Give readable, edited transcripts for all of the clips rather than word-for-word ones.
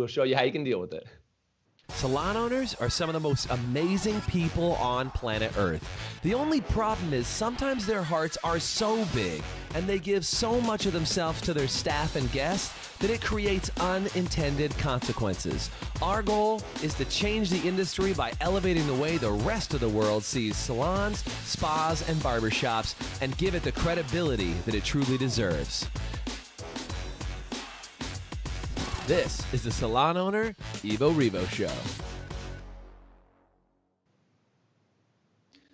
We'll show you how you can deal with it. Salon owners are some of the most amazing people on planet Earth. The only problem is sometimes their hearts are so big and they give so much of themselves to their staff and guests that it creates unintended consequences. Our goal is to change the industry by elevating the way the rest of the world sees salons, spas, and barbershops and give it the credibility that it truly deserves. This is the Salon Owner Evo Revo Show.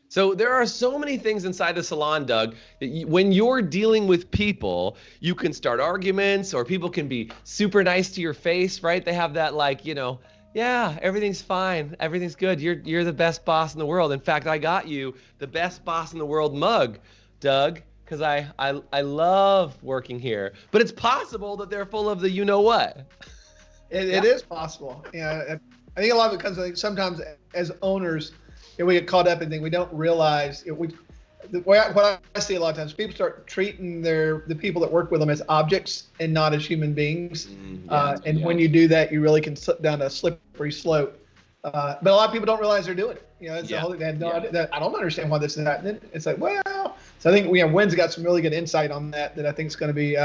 So there are so many things inside the salon, Doug, that when you're dealing with people, you can start arguments or people can be super nice to your face, right? They have that yeah, everything's fine. Everything's good. You're the best boss in the world. In fact, I got you the best boss in the world mug, Doug, because I love working here. But it's possible that they're full of the you-know-what. It is possible. I think a lot of it comes, sometimes as owners, we get caught up in things we don't realize. What I see a lot of times, people start treating the people that work with them as objects and not as human beings. When you do that, you really can slip down a slippery slope. But a lot of people don't realize they're doing it. It's the whole thing. They had no idea. I don't understand why this is happening. It's like, well, so I think Winn's got some really good insight on that I think is going to be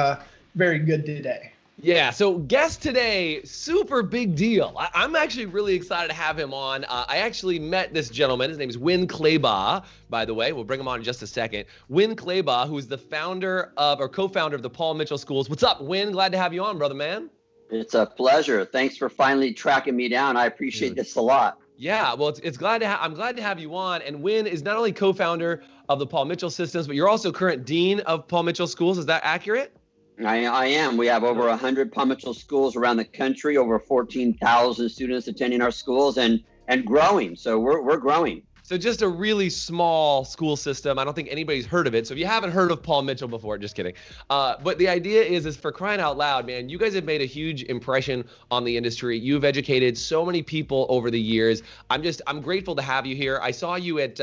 very good today. Yeah, so guest today, super big deal. I'm actually really excited to have him on. I actually met this gentleman. His name is Winn Claybaugh, by the way. We'll bring him on in just a second. Winn Claybaugh, who's the co-founder of the Paul Mitchell Schools. What's up, Winn? Glad to have you on, brother, man. It's a pleasure. Thanks for finally tracking me down. I appreciate this a lot. Yeah, well, I'm glad to have you on. And Winn is not only co-founder of the Paul Mitchell Systems, but you're also current dean of Paul Mitchell Schools. Is that accurate? I am. We have over 100 Paul Mitchell schools around the country, over 14,000 students attending our schools and growing. So we're growing. So just a really small school system. I don't think anybody's heard of it. So if you haven't heard of Paul Mitchell before, just kidding. But the idea is for crying out loud, man, you guys have made a huge impression on the industry. You've educated so many people over the years. I'm grateful to have you here. I saw you at,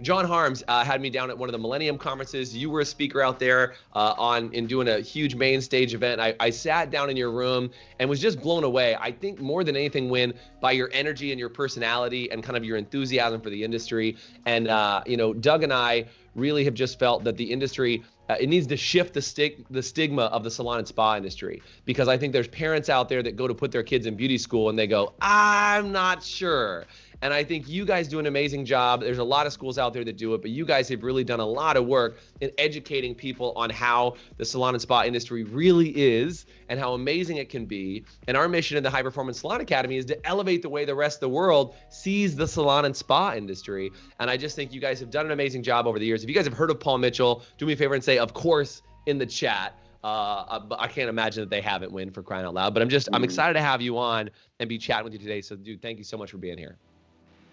John Harms had me down at one of the Millennium Conferences. You were a speaker out there in doing a huge main stage event. I sat down in your room and was just blown away. I think more than anything, Winn, by your energy and your personality and kind of your enthusiasm for the industry. And, Doug and I really have just felt that the industry, it needs to shift the stigma of the salon and spa industry, because I think there's parents out there that go to put their kids in beauty school and they go, I'm not sure. And I think you guys do an amazing job. There's a lot of schools out there that do it, but you guys have really done a lot of work in educating people on how the salon and spa industry really is and how amazing it can be. And our mission in the High Performance Salon Academy is to elevate the way the rest of the world sees the salon and spa industry. And I just think you guys have done an amazing job over the years. If you guys have heard of Paul Mitchell, do me a favor and say, of course, in the chat. But I can't imagine that they haven't, Winn, for crying out loud. But I'm excited to have you on and be chatting with you today. So, dude, thank you so much for being here.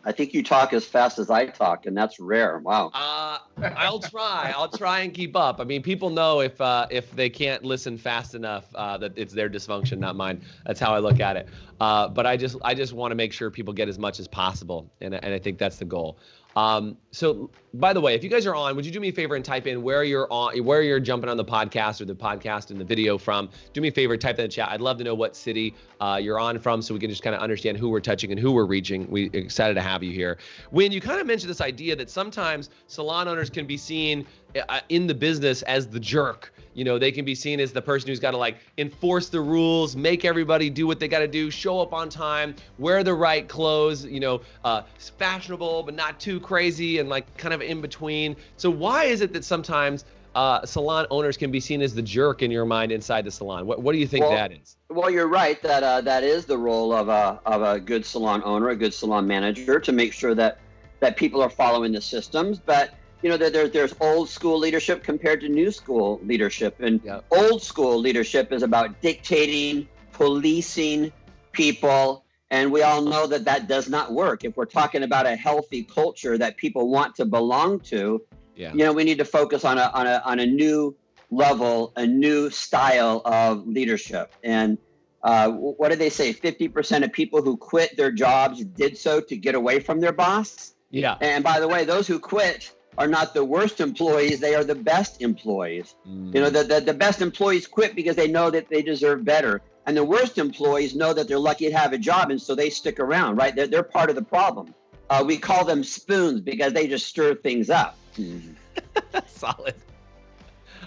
I think you talk as fast as I talk, and that's rare. Wow. I'll try. I'll try and keep up. I mean, people know if they can't listen fast enough, that it's their dysfunction, not mine. That's how I look at it. But I just want to make sure people get as much as possible, and I think that's the goal. So by the way, if you guys are on, would you do me a favor and type in where you're jumping on the podcast or the podcast and the video from? Do me a favor, type that in the chat. I'd love to know what city you're on from, so we can just kind of understand who we're touching and who we're reaching. We're excited to have you here. When you kind of mentioned this idea that sometimes salon owners can be seen in the business as the jerk. They can be seen as the person who's got to enforce the rules, make everybody do what they got to do, show up on time, wear the right clothes, fashionable, but not too crazy and kind of in between. So why is it that sometimes salon owners can be seen as the jerk in your mind inside the salon? What do you think that is? Well, you're right that is the role of a good salon owner, a good salon manager, to make sure that people are following the systems. But there's old school leadership compared to new school leadership. And old school leadership is about dictating, policing people. And we all know that does not work. If we're talking about a healthy culture that people want to belong to, we need to focus on a new level, a new style of leadership. And what do they say? 50% of people who quit their jobs did so to get away from their boss. Yeah. And by the way, those who quit are not the worst employees, they are the best employees. The best employees quit because they know that they deserve better. And the worst employees know that they're lucky to have a job, and so they stick around, right? They're part of the problem. We call them spoons because they just stir things up. Solid.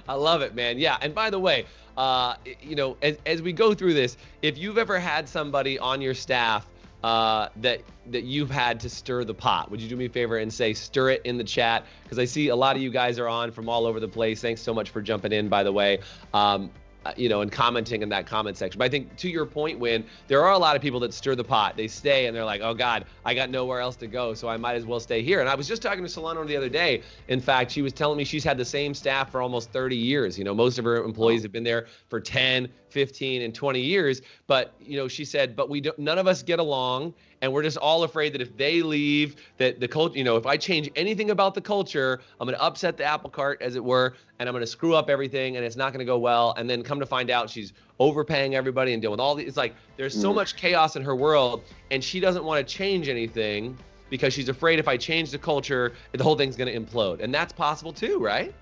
I love it, man. Yeah. And by the way, as we go through this, if you've ever had somebody on your staff that you've had to stir the pot, would you do me a favor and say stir it in the chat? Because I see a lot of you guys are on from all over the place. Thanks so much for jumping in, by the way. And commenting in that comment section. But I think to your point, Winn, there are a lot of people that stir the pot. They stay and they're like, oh God, I got nowhere else to go, so I might as well stay here. And I was just talking to Salon owner the other day. In fact, she was telling me she's had the same staff for almost 30 years. Most of her employees have been there for 10, 15, and 20 years. But, she said, but none of us get along. And we're just all afraid that if they leave, that the culture, if I change anything about the culture, I'm going to upset the apple cart, as it were, and I'm going to screw up everything, and it's not going to go well. And then come to find out she's overpaying everybody and dealing with all these. It's like there's so much chaos in her world, and she doesn't want to change anything because she's afraid if I change the culture, the whole thing's going to implode. And that's possible too, right?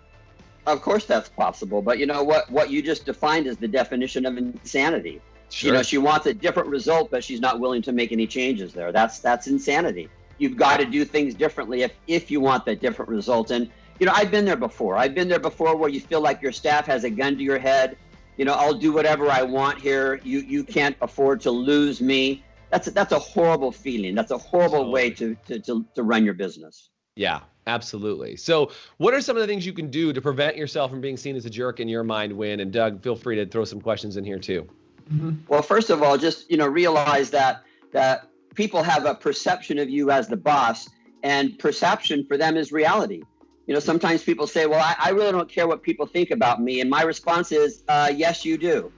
Of course that's possible. But you know what you just defined is the definition of insanity. Sure. She wants a different result, but she's not willing to make any changes there. That's insanity. You've got to do things differently if you want that different result. And, I've been there before. I've been there before where you feel like your staff has a gun to your head. I'll do whatever I want here. You can't afford to lose me. That's a horrible feeling. That's a horrible way to run your business. Yeah, absolutely. So what are some of the things you can do to prevent yourself from being seen as a jerk in your mind, Winn? And Doug, feel free to throw some questions in here too. Well, first of all, just realize that people have a perception of you as the boss, and perception for them is reality. Sometimes people say, well, I really don't care what people think about me. And my response is, yes, you do.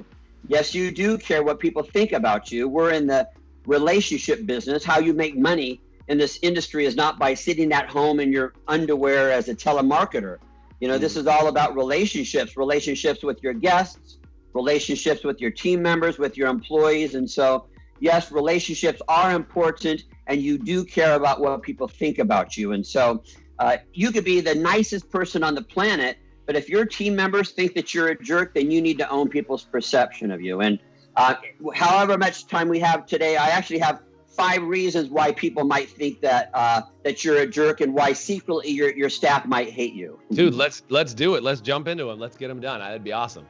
Yes, you do care what people think about you. We're in the relationship business. How you make money in this industry is not by sitting at home in your underwear as a telemarketer. This is all about relationships with your guests, relationships with your team members, with your employees. And so, yes, relationships are important, and you do care about what people think about you. And so you could be the nicest person on the planet, but if your team members think that you're a jerk, then you need to own people's perception of you. And however much time we have today, I actually have 5 reasons why people might think that you're a jerk, and why secretly your staff might hate you. Dude, let's do it. Let's jump into them. Let's get them done. That'd be awesome.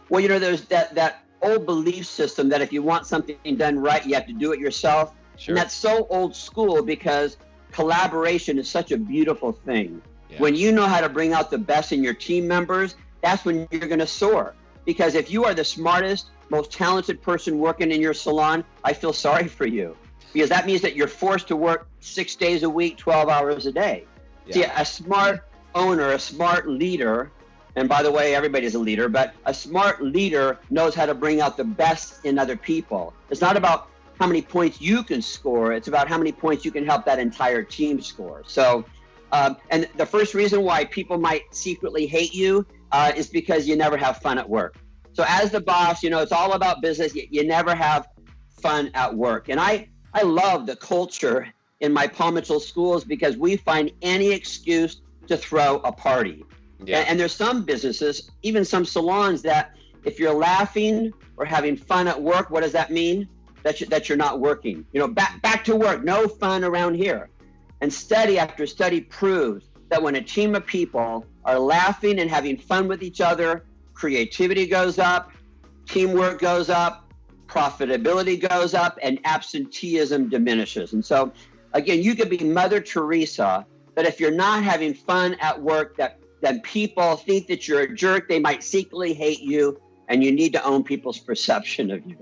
Well, there's that old belief system that if you want something done right, you have to do it yourself. Sure. And that's so old school, because collaboration is such a beautiful thing. Yeah. When you know how to bring out the best in your team members, that's when you're going to soar. Because if you are the smartest, most talented person working in your salon, I feel sorry for you. Because that means that you're forced to work 6 days a week, 12 hours a day. Yeah. See, a smart owner, a smart leader, and by the way, everybody's a leader, but a smart leader knows how to bring out the best in other people. It's not about how many points you can score. It's about how many points you can help that entire team score. So, and the first reason why people might secretly hate you is because you never have fun at work. So as the boss, it's all about business. You never have fun at work. And I love the culture in my Paul Mitchell schools, because we find any excuse to throw a party. Yeah. And there's some businesses, even some salons, that if you're laughing or having fun at work, what does that mean? That you're not working. Back to work, no fun around here. And study after study proves that when a team of people are laughing and having fun with each other, creativity goes up, teamwork goes up, profitability goes up, and absenteeism diminishes. And so, again, you could be Mother Teresa, but if you're not having fun at work, then people think that you're a jerk. They might secretly hate you, and you need to own people's perception of you.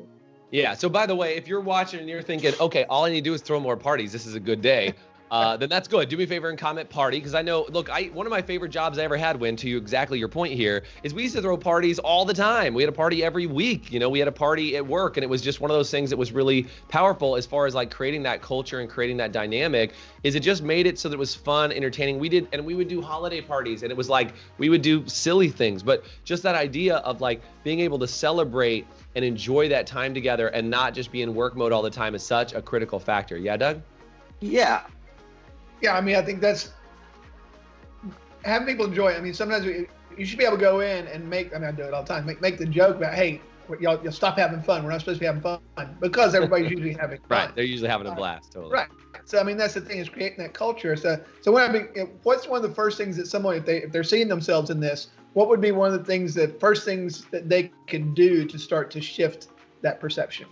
Yeah. So by the way, if you're watching and you're thinking, okay, all I need to do is throw more parties, this is a good day, then that's good. Do me a favor and comment party, because I know, look, one of my favorite jobs I ever had, Winn, to you exactly your point here, is we used to throw parties all the time. We had a party every week. We had a party at work, and it was just one of those things that was really powerful as far as like creating that culture and creating that dynamic. Is it just made it so that it was fun, entertaining. We would do holiday parties, and it was like we would do silly things, but just that idea of like being able to celebrate and enjoy that time together and not just be in work mode all the time is such a critical factor. Yeah, Doug? Yeah. Yeah, I think that's having people enjoy it. Sometimes you should be able to go in and I do it all the time, make the joke about, hey, You'll stop having fun. We're not supposed to be having fun because everybody's usually having fun. Right. They're usually having a blast. Totally. Right. So I mean, that's the thing, is creating that culture. So what's one of the first things that someone, if they're seeing themselves in this, what would be one of the first things that they could do to start to shift that perception?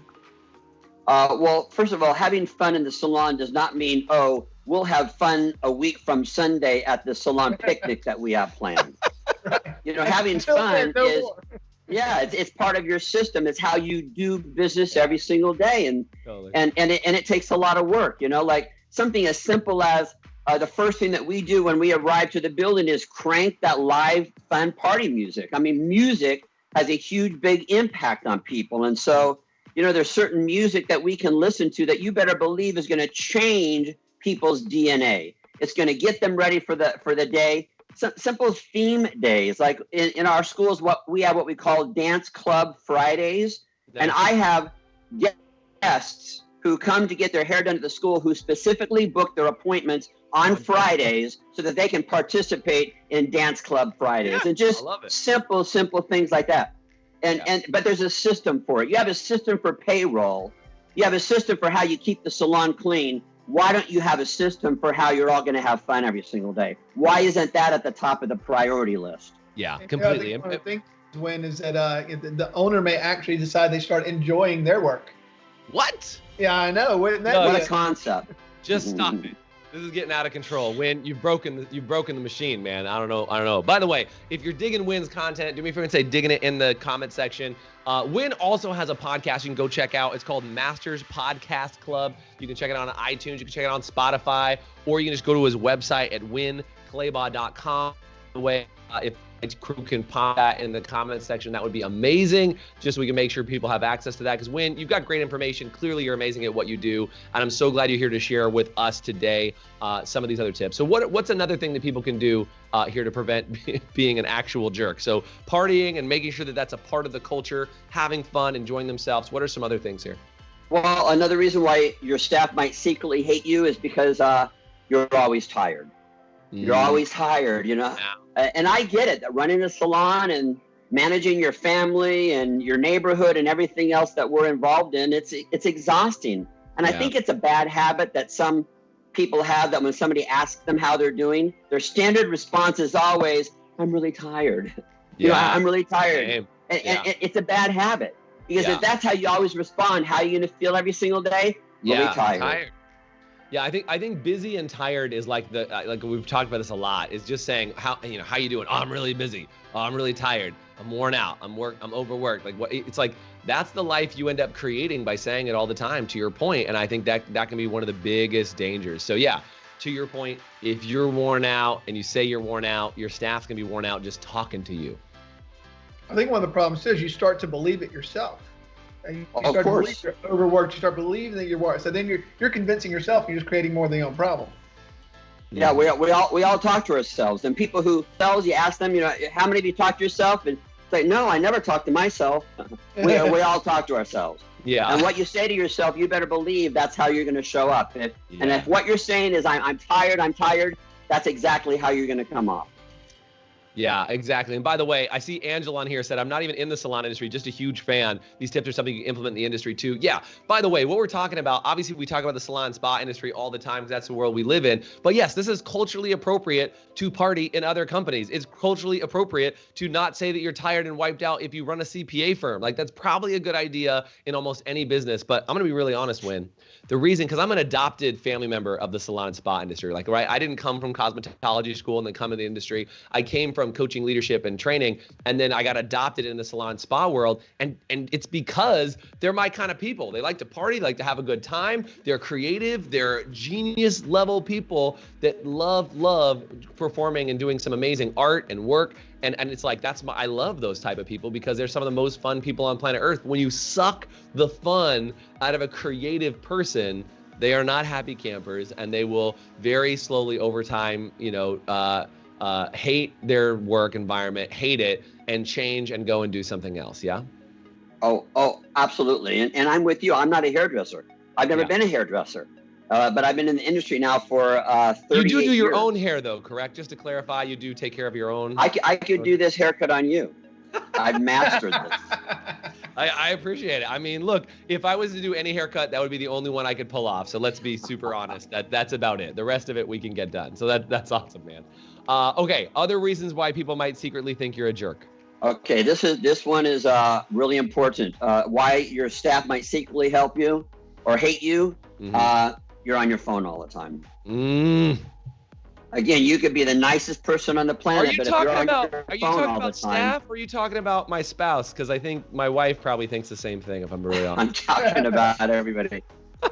Well, first of all, having fun in the salon does not mean, oh, we'll have fun a week from Sunday at the salon picnic that we have planned. Right. Having fun it's part of your system. It's how you do business every single day, and Totally. and it takes a lot of work. Like something as simple as the first thing that we do when we arrive to the building is crank that live fun party music. I mean, music has a huge, big impact on people, and so there's certain music that we can listen to that you better believe is going to change people's DNA. It's going to get them ready for the day. Simple theme days, like in our schools, what we call Dance Club Fridays. Nice. And I have guests who come to get their hair done at the school who specifically book their appointments on Fridays so that they can participate in Dance Club Fridays. And just simple things like that. But there's a system for it. You have a system for payroll. You have a system for how you keep the salon clean. Why don't you have a system for how you're all going to have fun every single day? Why isn't that at the top of the priority list? Yeah, completely. One of the things, Winn, is that the owner may actually decide they start enjoying their work. What? Yeah, I know. What a concept. Just stop it. This is getting out of control. Winn, you've broken the machine, man. I don't know. By the way, if you're digging Winn's content, do me a favor and say digging it in the comment section. Winn also has a podcast you can go check out. It's called Masters Podcast Club. You can check it out on iTunes. You can check it out on Spotify, or you can just go to his website at winnclaybaugh.com. By the way, if crew can pop that in the comment section, that would be amazing, just so we can make sure people have access to that. Because Winn, you've got great information. Clearly, you're amazing at what you do, and I'm so glad you're here to share with us today some of these other tips. So what's another thing that people can do here to prevent being an actual jerk? So partying and making sure that that's a part of the culture, having fun, enjoying themselves. What are some other things here? Well, another reason why your staff might secretly hate you is because you're always tired. You're always tired, Yeah. And I get it, running a salon and managing your family and your neighborhood and everything else that we're involved in, it's exhausting. And I think it's a bad habit that some people have, that when somebody asks them how they're doing, their standard response is always, I'm really tired. I'm really tired. And it's a bad habit, because if that's how you always respond, how are you going to feel every single day? Really tired. Yeah, I think busy and tired is like like we've talked about this a lot. Is just saying how you doing? Oh, I'm really busy. Oh, I'm really tired. I'm worn out. I'm overworked. Like what? It's like that's the life you end up creating by saying it all the time. To your point, and I think that can be one of the biggest dangers. So yeah, to your point, if you're worn out and you say you're worn out, your staff's gonna be worn out just talking to you. I think one of the problems is you start to believe it yourself. And you start to believe you're overworked. You start believing that you're worked. So then you're convincing yourself, and you're just creating more of your own problem. Yeah, we all talk to ourselves. And people who you ask them, how many of you talk to yourself? And say, no, I never talk to myself. we all talk to ourselves. Yeah. And what you say to yourself, you better believe that's how you're going to show up. And if what you're saying is I'm tired, that's exactly how you're going to come off. Yeah, exactly. And by the way, I see Angela on here said, I'm not even in the salon industry, just a huge fan. These tips are something you can implement in the industry too. Yeah, by the way, what we're talking about, obviously we talk about the salon spa industry all the time because that's the world we live in. But yes, this is culturally appropriate to party in other companies. It's culturally appropriate to not say that you're tired and wiped out if you run a CPA firm. Like that's probably a good idea in almost any business. But I'm going to be really honest, Winn. The reason, because I'm an adopted family member of the salon and spa industry. Like, right, I didn't come from cosmetology school and then come into the industry. I came from coaching, leadership, and training, and then I got adopted in the salon spa world. And it's because they're my kind of people. They like to party, like to have a good time. They're creative. They're genius level people that love performing and doing some amazing art and work. And it's like, I love those type of people because they're some of the most fun people on planet Earth. When you suck the fun out of a creative person, they are not happy campers, and they will very slowly over time, hate their work environment, hate it, and change and go and do something else. Yeah. Oh, absolutely. And I'm with you. I'm not a hairdresser. I've never been a hairdresser. But I've been in the industry now for 38 years. You do your years. own hair, though, correct? Just to clarify, you do take care of your own. I could do this haircut on you. I've mastered this. I appreciate it. I mean, look, if I was to do any haircut, that would be the only one I could pull off. So let's be super honest. That's about it. The rest of it we can get done. So that's awesome, man. Okay, other reasons why people might secretly think you're a jerk. Okay, this one is really important. Why your staff might secretly help you or hate you. You're on your phone all the time. Again, you could be the nicest person on the planet, but if you're on your phone all the time. Are you talking about staff, or are you talking about my spouse? Because I think my wife probably thinks the same thing, if I'm really honest. I'm talking about everybody.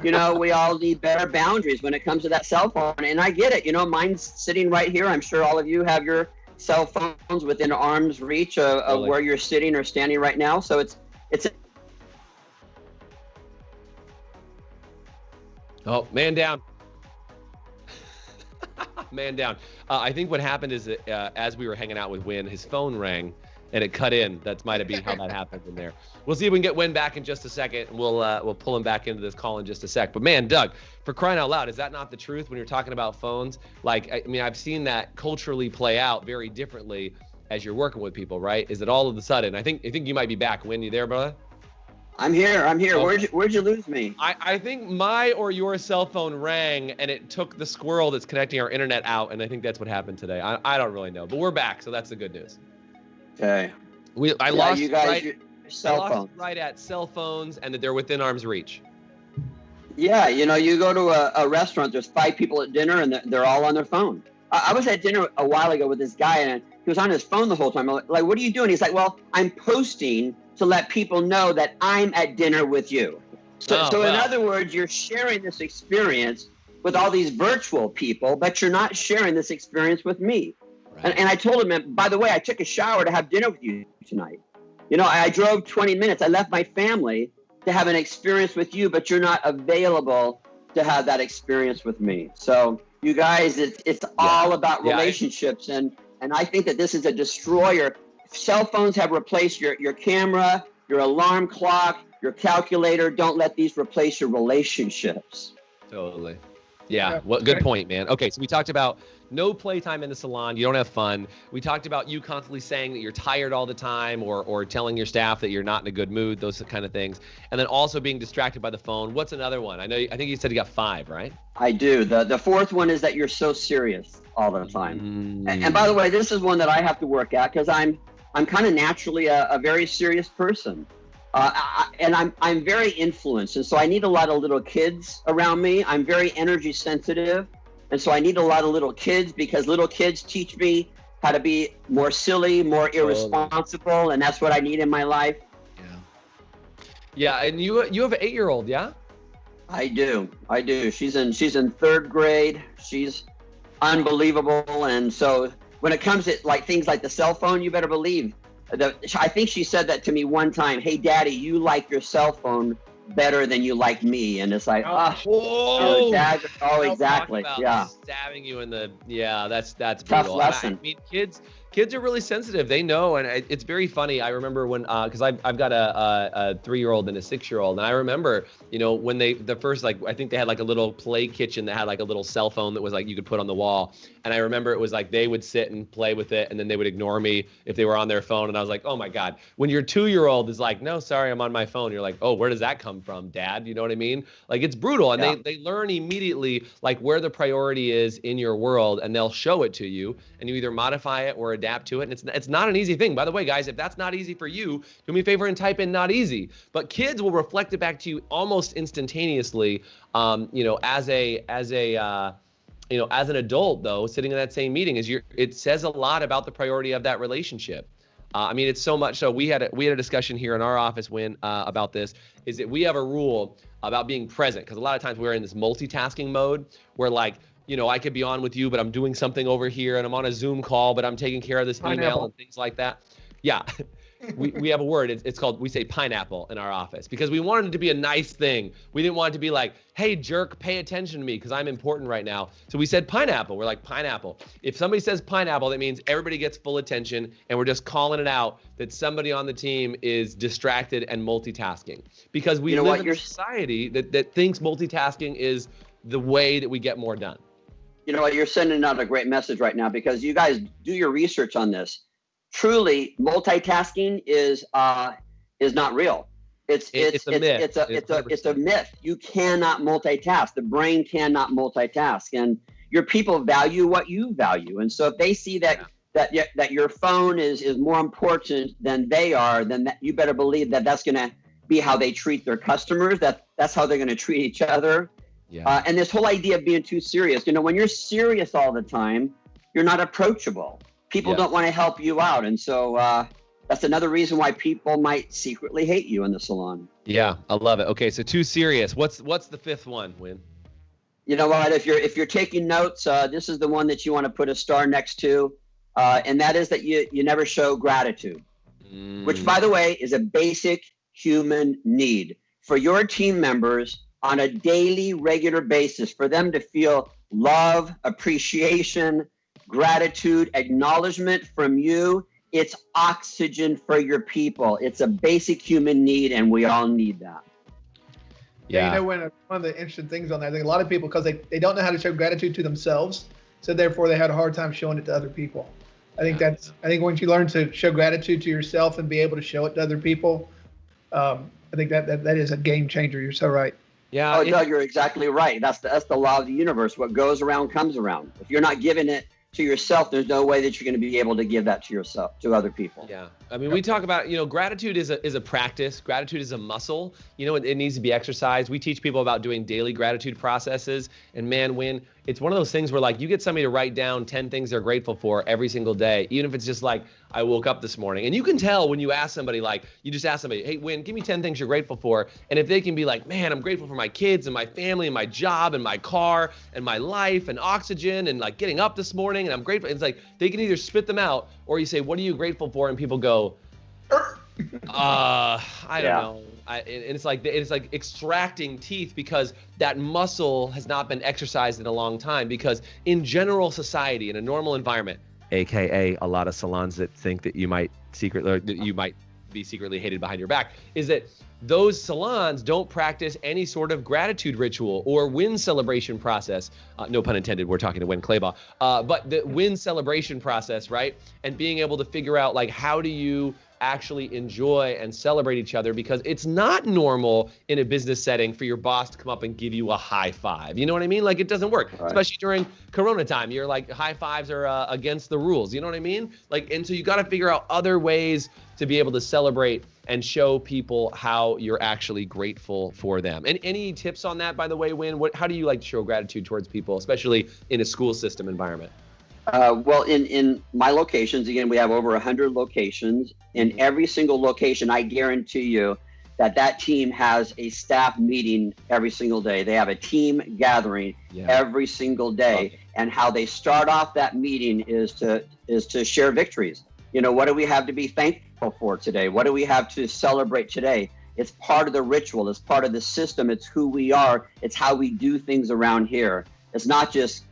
You know, we all need better boundaries when it comes to that cell phone, and I get it. You know, mine's sitting right here. I'm sure all of you have your cell phones within arm's reach of where you're sitting or standing right now. So it's. Oh, man down. Man down. I think what happened is that as we were hanging out with Winn, his phone rang and it cut in. That might have been how that happened in there. We'll see if we can get Winn back in just a second. We'll pull him back into this call in just a sec. But man, Doug, for crying out loud, is that not the truth when you're talking about phones? Like, I mean, I've seen that culturally play out very differently as you're working with people, right? Is it all of a sudden? I think you might be back. Winn, you there, brother? I'm here. Okay. Where'd you lose me? I think my or your cell phone rang and it took the squirrel that's connecting our internet out, and I think that's what happened today. I don't really know, but we're back, so that's the good news. Okay. I lost you guys, your cell phones. Right at cell phones and that they're within arm's reach. Yeah, you know, you go to a restaurant, there's 5 people at dinner and they're all on their phone. I was at dinner a while ago with this guy and he was on his phone the whole time. I'm like, what are you doing? He's like, well, I'm posting to let people know that I'm at dinner with you. So in other words, you're sharing this experience with all these virtual people, but you're not sharing this experience with me. Right. And I told him, by the way, I took a shower to have dinner with you tonight. You know, I drove 20 minutes. I left my family to have an experience with you, but you're not available to have that experience with me. So you guys, it's all about relationships. And I think that this is a destroyer. Cell phones have replaced your camera, your alarm clock, your calculator. Don't let these replace your relationships. Totally. Yeah. Well, good point, man. Okay, so we talked about no playtime in the salon. You don't have fun. We talked about you constantly saying that you're tired all the time or telling your staff that you're not in a good mood, those kind of things. And then also being distracted by the phone. What's another one? I think you said you got 5, right? I do. The fourth one is that you're so serious all the time. And by the way, this is one that I have to work at because I'm kind of naturally a very serious person. And I'm very influenced. And so I need a lot of little kids around me. I'm very energy sensitive. And so I need a lot of little kids because little kids teach me how to be more silly, more irresponsible. And that's what I need in my life. Yeah. And you have an 8-year-old, yeah? I do. She's in 3rd grade. She's unbelievable. And so when it comes to like things like the cell phone, you better believe I think she said that to me one time. Hey, Daddy, you like your cell phone better than you like me. And it's like, exactly. Yeah. Stabbing you in the, that's tough brutal. lesson. I mean, kids are really sensitive. They know. And it's very funny. I remember when, cause I've got a 3-year-old and a 6-year-old. And I remember, you know, when the first, like, I think they had like a little play kitchen that had like a little cell phone that was like, you could put on the wall. And I remember it was like, they would sit and play with it. And then they would ignore me if they were on their phone. And I was like, oh my God, when your 2-year-old is like, no, sorry, I'm on my phone. You're like, oh, where does that come from, Dad? You know what I mean? Like, it's brutal. And they learn immediately like where the priority is in your world, and they'll show it to you, and you either modify it or adapt to it. And it's not an easy thing. By the way, guys, if that's not easy for you, do me a favor and type in "not easy." But kids will reflect it back to you almost instantaneously. You know, as an adult though, sitting in that same meeting, it says a lot about the priority of that relationship. I mean, it's so much so. We had a discussion here in our office, Winn, about this. Is that we have a rule about being present, because a lot of times we're in this multitasking mode where, like, you know, I could be on with you, but I'm doing something over here, and I'm on a Zoom call, but I'm taking care of this email and things like that. Yeah. we have a word. It's called, we say pineapple in our office, because we wanted it to be a nice thing. We didn't want it to be like, hey, jerk, pay attention to me because I'm important right now. So we said pineapple. We're like, pineapple. If somebody says pineapple, that means everybody gets full attention, and we're just calling it out that somebody on the team is distracted and multitasking, because we live in a society that thinks multitasking is the way that we get more done. You know what? You're sending out a great message right now, because you guys do your research on this. Truly, multitasking is not real. It's a myth. It's a myth. You cannot multitask. The brain cannot multitask, and your people value what you value. And so if they see that your phone is more important than they are, then you better believe that that's going to be how they treat their customers. That's how they're going to treat each other. Yeah. And this whole idea of being too serious. When you're serious all the time, you're not approachable. People don't want to help you out, and so. That's another reason why people might secretly hate you in the salon. Yeah, I love it. Okay, so too serious. What's the fifth one, Winn? You know what? If you're taking notes, this is the one that you want to put a star next to, and that is that you never show gratitude, which, by the way, is a basic human need for your team members on a daily, regular basis, for them to feel love, appreciation, gratitude, acknowledgement from you. It's oxygen for your people. It's a basic human need, and we all need that. Yeah. One of the interesting things on that, I think a lot of people, because they don't know how to show gratitude to themselves, so therefore they had a hard time showing it to other people. I think once you learn to show gratitude to yourself and be able to show it to other people, I think that is a game changer. You're so right. Yeah. Oh, no, you're exactly right. That's the law of the universe. What goes around comes around. If you're not giving it to yourself, there's no way that you're going to be able to give that to yourself, to other people. Yeah. I mean, we talk about, gratitude is a practice. Gratitude is a muscle. It needs to be exercised. We teach people about doing daily gratitude processes. And man, Winn, it's one of those things where like you get somebody to write down 10 things they're grateful for every single day, even if it's just like, I woke up this morning. And you can tell when you ask somebody, like you just ask somebody, hey, Winn, give me 10 things you're grateful for. And if they can be like, man, I'm grateful for my kids and my family and my job and my car and my life and oxygen and like getting up this morning and I'm grateful. It's like they can either spit them out or you say, what are you grateful for? And people go, I don't know. And it's like extracting teeth because that muscle has not been exercised in a long time, because in general society, in a normal environment, AKA a lot of salons that think that you might be secretly hated behind your back, is that those salons don't practice any sort of gratitude ritual or win celebration process. No pun intended, we're talking to Winn Claybaugh. But the win celebration process, right? And being able to figure out like, how do you actually enjoy and celebrate each other, because it's not normal in a business setting for your boss to come up and give you a high five. You know what I mean? Like it doesn't work, right. Especially during Corona time. You're like, high fives are against the rules. You know what I mean? Like, and so you got to figure out other ways to be able to celebrate and show people how you're actually grateful for them. And any tips on that, by the way, Winn? How do you like to show gratitude towards people, especially in a school system environment? Well, in my locations, again, we have over 100 locations. In every single location, I guarantee you that team has a staff meeting every single day. They have a team gathering every single day. And how they start off that meeting is to share victories. What do we have to be thankful for today? What do we have to celebrate today? It's part of the ritual. It's part of the system. It's who we are. It's how we do things around here. It's not just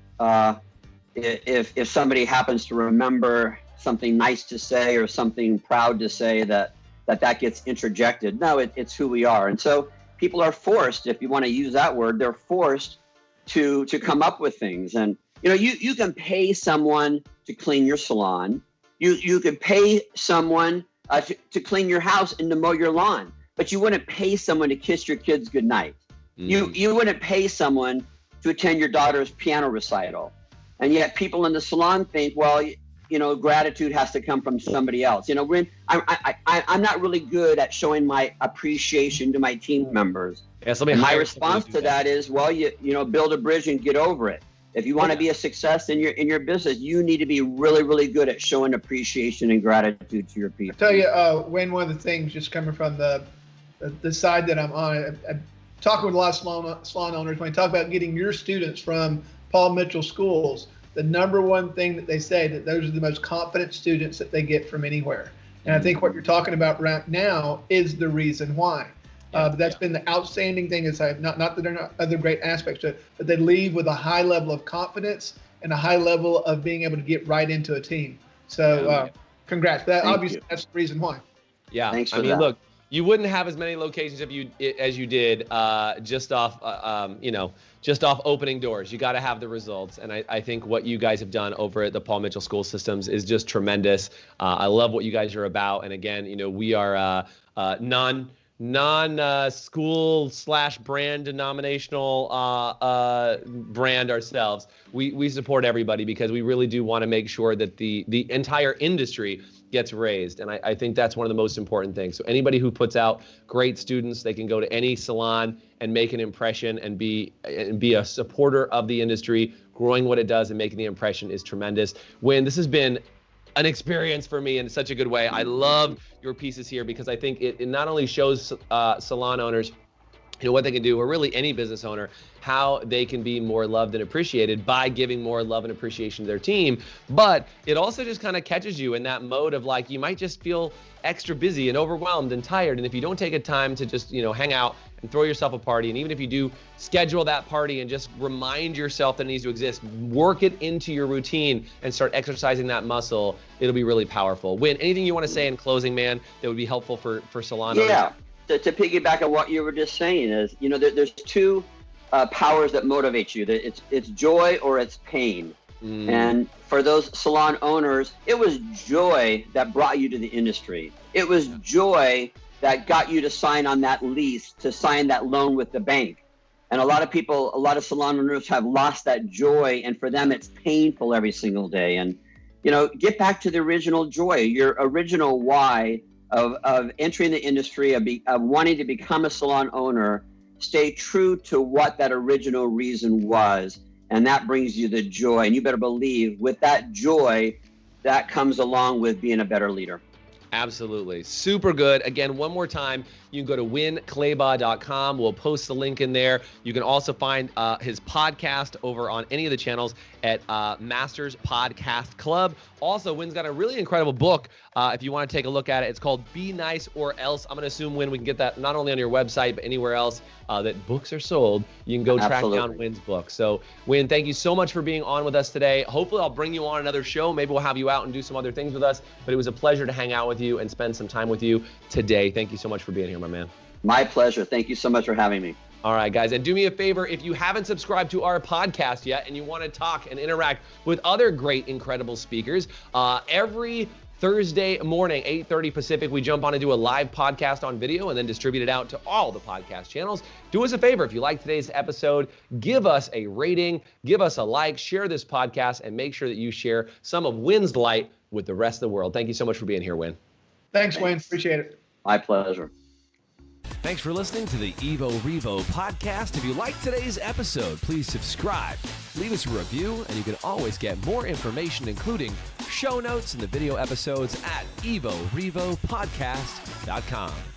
if somebody happens to remember something nice to say or something proud to say that gets interjected. No, it's who we are. And so people are forced, if you want to use that word, they're forced to come up with things. And you can pay someone to clean your salon. You could pay someone to clean your house and to mow your lawn, but you wouldn't pay someone to kiss your kids goodnight. You wouldn't pay someone to attend your daughter's piano recital. And yet people in the salon think, well, gratitude has to come from somebody else. I'm not really good at showing my appreciation to my team members. And my response to that is, well, build a bridge and get over it. If you want to be a success in your business, you need to be really, really good at showing appreciation and gratitude to your people. I'll tell you, Winn, one of the things just coming from the side that I'm on, I'm talking with a lot of salon owners. When I talk about getting your students from Paul Mitchell schools, the number one thing that they say that those are the most confident students that they get from anywhere. And I think what you're talking about right now is the reason why. But that's been the outstanding thing, is not that there are not other great aspects to it, but they leave with a high level of confidence and a high level of being able to get right into a team. So congrats. Obviously, that's the reason why. Yeah. Thanks for that. Look, you wouldn't have as many locations as you did just off opening doors. You got to have the results. And I think what you guys have done over at the Paul Mitchell School Systems is just tremendous. I love what you guys are about. And again, we are non-school / brand denominational brand ourselves. We support everybody because we really do want to make sure that the entire industry gets raised. And I think that's one of the most important things. So anybody who puts out great students, they can go to any salon and make an impression and be a supporter of the industry. Growing what it does and making the impression is tremendous. Winn, this has been an experience for me in such a good way. I love your pieces here because I think it not only shows salon owners what they can do, or really any business owner, how they can be more loved and appreciated by giving more love and appreciation to their team. But it also just kind of catches you in that mode of like, you might just feel extra busy and overwhelmed and tired. And if you don't take a time to just, hang out and throw yourself a party, and even if you do schedule that party and just remind yourself that it needs to exist, work it into your routine and start exercising that muscle, it'll be really powerful. Winn, anything you want to say in closing, man, that would be helpful for salon owners? Yeah. To piggyback on what you were just saying is, there's two powers that motivate you. That it's joy or it's pain. And for those salon owners, it was joy that brought you to the industry. It was joy that got you to sign on that lease, to sign that loan with the bank. And a lot of salon owners have lost that joy, and for them it's painful every single day. And get back to the original joy, your original why of entering the industry, of wanting to become a salon owner. Stay true to what that original reason was, and that brings you the joy. And you better believe with that joy, that comes along with being a better leader. Absolutely. Super good. Again, one more time, you can go to winnclaybaugh.com. We'll post the link in there. You can also find his podcast over on any of the channels at Masters Podcast Club. Also, Winn's got a really incredible book. If you want to take a look at it, it's called Be Nice or Else. I'm going to assume, Winn, we can get that not only on your website, but anywhere else that books are sold. You can go track down Winn's book. So, Winn, thank you so much for being on with us today. Hopefully, I'll bring you on another show. Maybe we'll have you out and do some other things with us. But it was a pleasure to hang out with you and spend some time with you today. Thank you so much for being here, my man. My pleasure. Thank you so much for having me. All right, guys, and do me a favor, if you haven't subscribed to our podcast yet and you want to talk and interact with other great, incredible speakers, every Thursday morning, 8:30 Pacific, we jump on and do a live podcast on video and then distribute it out to all the podcast channels. Do us a favor, if you like today's episode, give us a rating, give us a like, share this podcast, and make sure that you share some of Winn's light with the rest of the world. Thank you so much for being here, Winn. Thanks, Winn. Appreciate it. My pleasure. Thanks for listening to the Evo Revo Podcast. If you liked today's episode, please subscribe, leave us a review, and you can always get more information, including show notes and the video episodes at evorevopodcast.com.